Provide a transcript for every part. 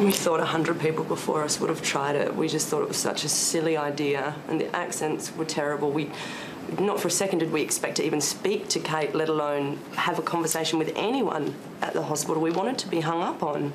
We thought 100 people before us would have tried it. We just thought it was such a silly idea, and the accents were terrible. Not for a second did we expect to even speak to Kate, let alone have a conversation with anyone at the hospital. We wanted to be hung up on.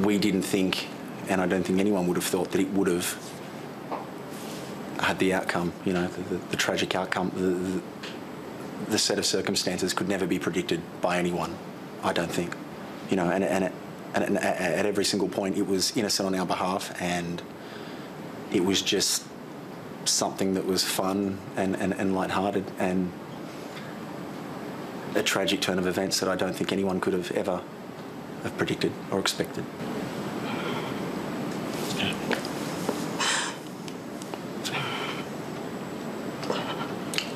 We didn't think, and I don't think anyone would have thought, that it would have had the outcome, you know, the tragic outcome. The set of circumstances could never be predicted by anyone, I don't think. You know, and at every single point it was innocent on our behalf, and it was just something that was fun and lighthearted, and a tragic turn of events that I don't think anyone could have ever have predicted or expected.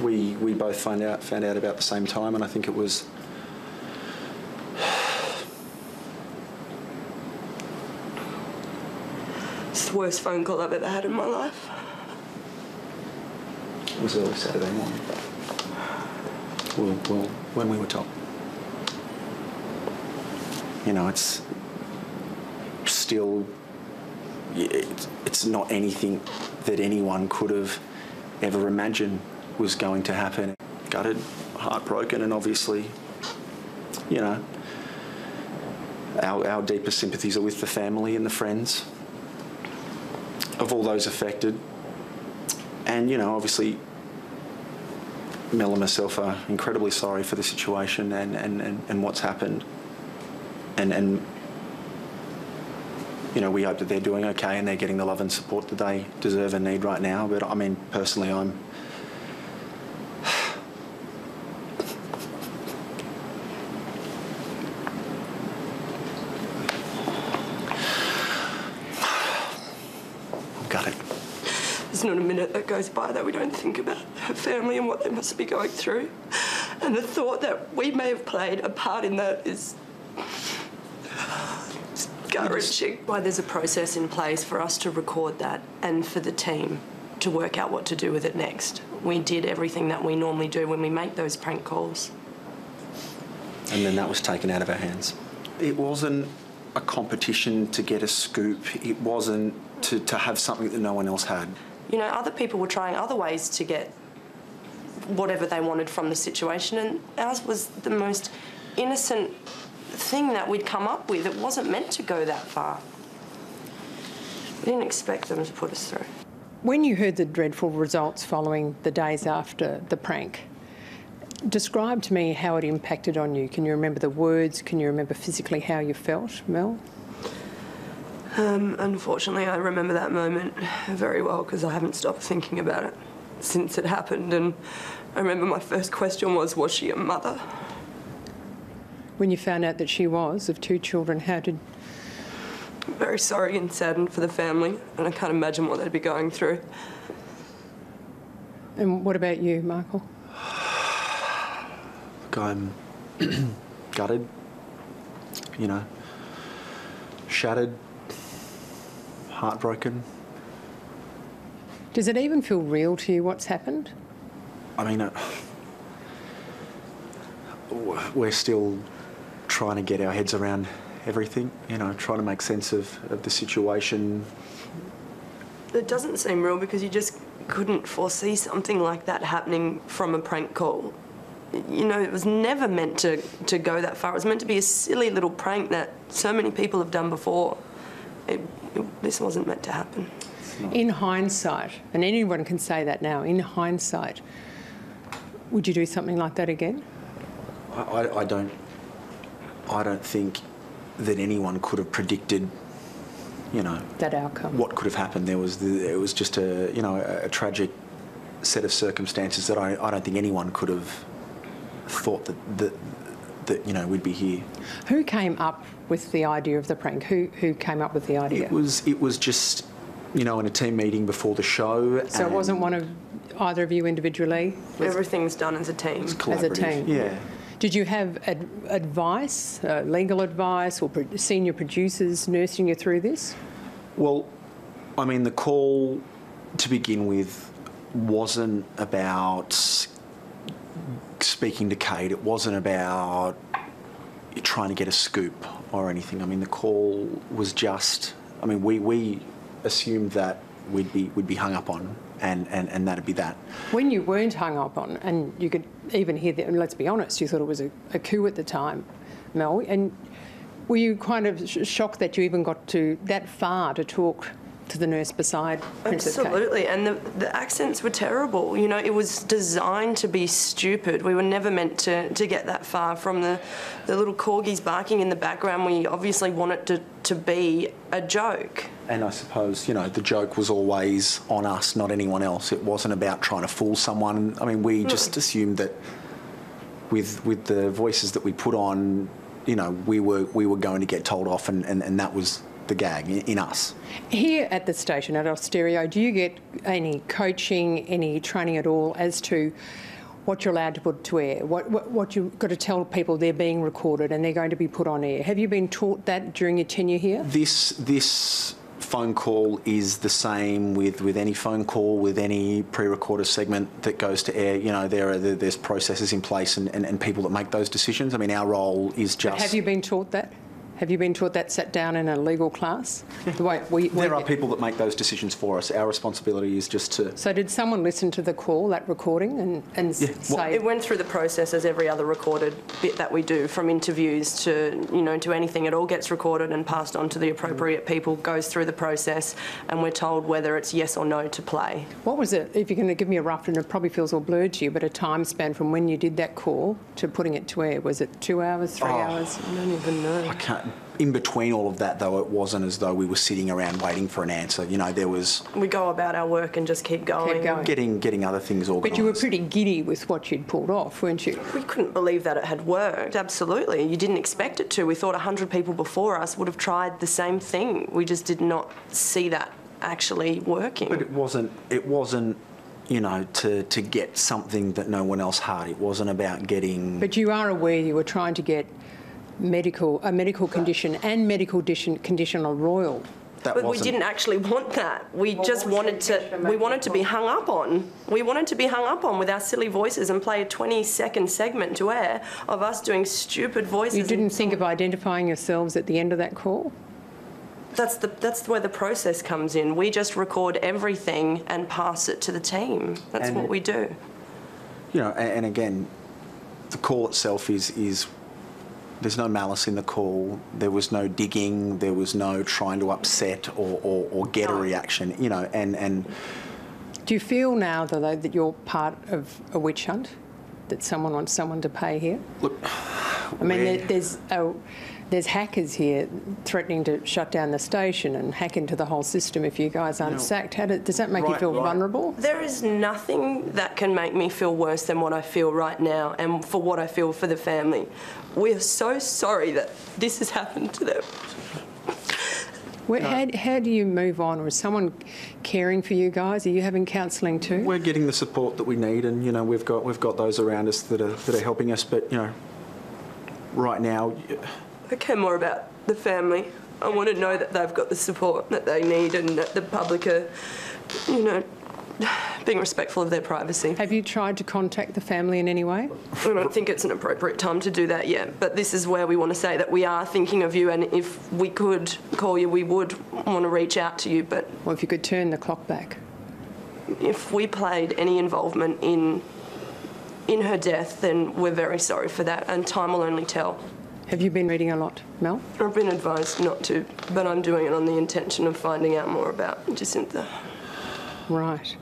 We both found out about the same time, and I think it was it's the worst phone call I've ever had in my life. It was early Saturday morning. Well, when we were told. You know, it's still, it's not anything that anyone could have ever imagined was going to happen. Gutted, heartbroken, and obviously, you know, our deepest sympathies are with the family and the friends of all those affected. And, you know, obviously, Mel and myself are incredibly sorry for the situation and what's happened. And you know, we hope that they're doing okay and they're getting the love and support that they deserve and need right now. But, I mean, personally, I'm... gutted. There's not a minute that goes by that we don't think about her family and what they must be going through. And the thought that we may have played a part in that is gut-wrenching. Why there's a process in place for us to record that and for the team to work out what to do with it next. We did everything that we normally do when we make those prank calls. And then that was taken out of our hands. It wasn't a competition to get a scoop. It wasn't to have something that no one else had. You know, other people were trying other ways to get whatever they wanted from the situation, and ours was the most innocent thing that we'd come up with. It wasn't meant to go that far. We didn't expect them to put us through. When you heard the dreadful results following the days after the prank, describe to me how it impacted on you. Can you remember the words? Can you remember physically how you felt, Mel? Unfortunately, I remember that moment very well because I haven't stopped thinking about it since it happened. And I remember my first question was she a mother? When you found out that she was, of 2 children, how did... I'm very sorry and saddened for the family, and I can't imagine what they'd be going through. And what about you, Michael? Look, I'm gutted, you know, shattered, heartbroken. Does it even feel real to you what's happened? I mean, we're still trying to get our heads around everything, you know, trying to make sense of the situation. It doesn't seem real because you just couldn't foresee something like that happening from a prank call. You know, it was never meant to go that far. It was meant to be a silly little prank that so many people have done before. This wasn't meant to happen. In hindsight, and anyone can say that now, in hindsight, would you do something like that again? I don't think that anyone could have predicted, you know, that outcome. What could have happened. It was just a tragic set of circumstances that I don't think anyone could have thought that you know, we'd be here. Who came up with the idea of the prank? Who came up with the idea? It was just, you know, in a team meeting before the show. So it wasn't one of either of you individually? Everything's done as a team. It's collaborative. As a team. Yeah. Did you have advice, legal advice, or senior producers nursing you through this? Well, I mean, the call to begin with wasn't about speaking to Kate. It wasn't about trying to get a scoop or anything. I mean, the call was just, I mean, we assumed that we'd be hung up on, and that'd be that. When you weren't hung up on, and you could even hear that, and let's be honest, you thought it was a coup at the time, Mel, and were you kind of shocked that you even got to that far to talk to the nurse beside Princess Kate? Absolutely, and the accents were terrible. You know, it was designed to be stupid. We were never meant to get that far. From the little corgis barking in the background, we obviously want it to be a joke. And I suppose, you know, the joke was always on us, not anyone else. It wasn't about trying to fool someone. I mean, we just assumed that with the voices that we put on, you know, we were going to get told off, and that was the gag in us. Here at the station at Austereo, do you get any coaching, any training at all as to what you're allowed to put to air, what you've got to tell people they're being recorded and they're going to be put on air? Have you been taught that during your tenure here? This phone call is the same with any phone call, with any pre-recorded segment that goes to air. You know, there's processes in place and people that make those decisions. I mean, our role is just... But have you been taught that? Have you been taught that sat down in a legal class? The way there are people that make those decisions for us. Our responsibility is just to... So did someone listen to the call, that recording, and say... It went through the process as every other recorded bit that we do, from interviews to, you know, to anything. It all gets recorded and passed on to the appropriate people, goes through the process, and we're told whether it's yes or no to play. What was it, if you're going to give me a rough, and it probably feels all blurred to you, but a time span from when you did that call to putting it to air? Was it 2 hours, 3 hours? I don't even know. I can't... In between all of that, though, it wasn't as though we were sitting around waiting for an answer. You know, there was... We go about our work and just keep going. Getting other things organised. But you were pretty giddy with what you'd pulled off, weren't you? We couldn't believe that it had worked, absolutely. You didn't expect it to. We thought 100 people before us would have tried the same thing. We just did not see that actually working. But it wasn't, you know, to get something that no one else had. It wasn't about getting... But you are aware you were trying to get a medical condition and medical condition on royal. But we didn't actually want that. We just wanted to be hung up on. We wanted to be hung up on with our silly voices and play a 20-second segment to air of us doing stupid voices. You didn't think of identifying yourselves at the end of that call? That's where the process comes in. We just record everything and pass it to the team. That's what we do. You know, and again, the call itself is there's no malice in the call. There was no digging. There was no trying to upset or get a reaction. You know, and. Do you feel now, though, that you're part of a witch hunt? That someone wants someone to pay here? Look, I mean, there's hackers here threatening to shut down the station and hack into the whole system if you guys aren't sacked. Does that make you feel vulnerable? There is nothing that can make me feel worse than what I feel right now, and for what I feel for the family. We are so sorry that this has happened to them. How do you move on? Or is someone caring for you guys? Are you having counselling too? We're getting the support that we need, and you know we've got those around us that are helping us. But you know, right now, I care more about the family. I want to know that they've got the support that they need, and that the public are, you know, being respectful of their privacy. Have you tried to contact the family in any way? I don't think it's an appropriate time to do that yet, but this is where we want to say that we are thinking of you, and if we could call you, we would want to reach out to you. But well, if you could turn the clock back. If we played any involvement in her death, then we're very sorry for that, and time will only tell. Have you been reading a lot, Mel? I've been advised not to, but I'm doing it on the intention of finding out more about Jacintha. Right.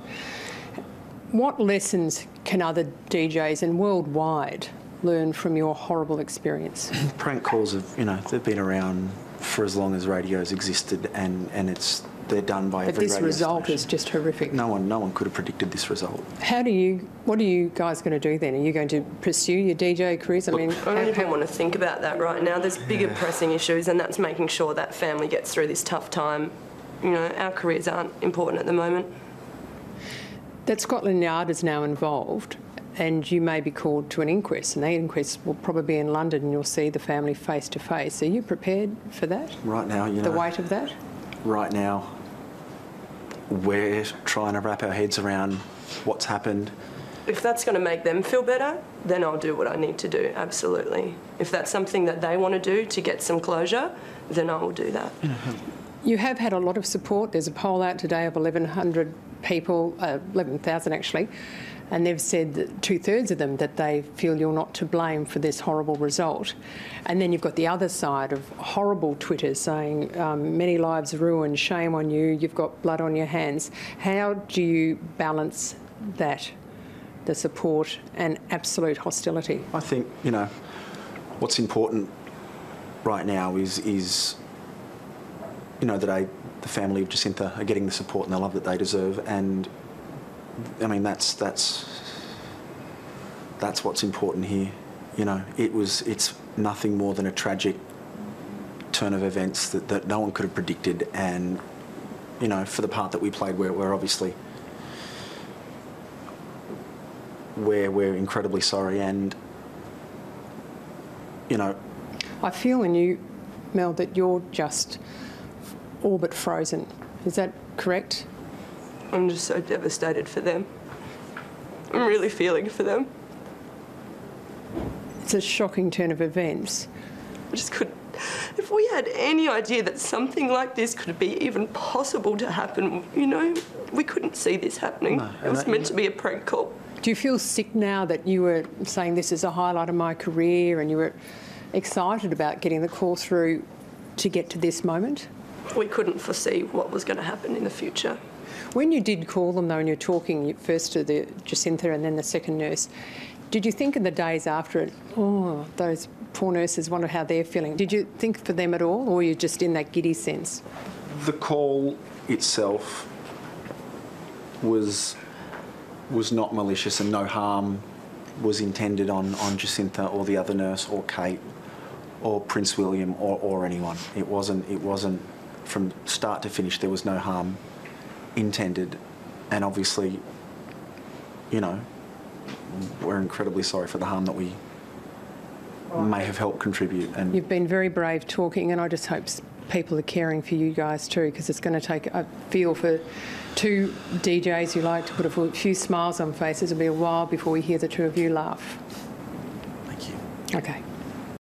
What lessons can other DJs and worldwide learn from your horrible experience? Prank calls have, you know, they've been around for as long as radio's existed, and they're done by every radio station. But this result is just horrific. No one could have predicted this result. What are you guys going to do then? Are you going to pursue your DJ careers? I don't even want to think about that right now. There's bigger pressing issues, and that's making sure that family gets through this tough time. You know, our careers aren't important at the moment. That Scotland Yard is now involved, and you may be called to an inquest, and the inquest will probably be in London, and you'll see the family face to face. Are you prepared for that? Right now, you know. The weight of that? Right now, we're trying to wrap our heads around what's happened. If that's going to make them feel better, then I'll do what I need to do, absolutely. If that's something that they want to do to get some closure, then I will do that. You have had a lot of support. There's a poll out today of 1,100 people, 11,000 actually, and they've said that 2/3 of them that they feel you're not to blame for this horrible result. And then you've got the other side of horrible Twitter saying many lives ruined, shame on you, you've got blood on your hands. How do you balance that, the support and absolute hostility? I think, what's important right now is that the family of Jacintha are getting the support and the love that they deserve, and I mean that's what's important here. It's nothing more than a tragic turn of events that no one could have predicted, and for the part that we played, we're obviously we're incredibly sorry, and I feel in you, Mel, that you're just all but frozen. Is that correct? I'm just so devastated for them. I'm really feeling for them. It's a shocking turn of events. I just couldn't. If we had any idea that something like this could be even possible to happen, we couldn't see this happening. No, it was meant to be a prank call. Do you feel sick now that you were saying this is a highlight of my career and you were excited about getting the call through to get to this moment? We couldn't foresee what was going to happen in the future. When you did call them, though, and you're talking first to the Jacintha and then the second nurse, did you think in the days after it, oh, those poor nurses, wonder how they're feeling? Did you think for them at all, or were you just in that giddy sense? The call itself was not malicious, and no harm was intended on Jacintha or the other nurse or Kate or Prince William or anyone. It wasn't from start to finish. There was no harm intended, and obviously, we're incredibly sorry for the harm that we may have helped contribute. And you've been very brave talking, and I just hope people are caring for you guys too, because it's going to take, I feel, for two DJs who like to put a few smiles on faces, it'll be a while before we hear the two of you laugh. Thank you. Okay.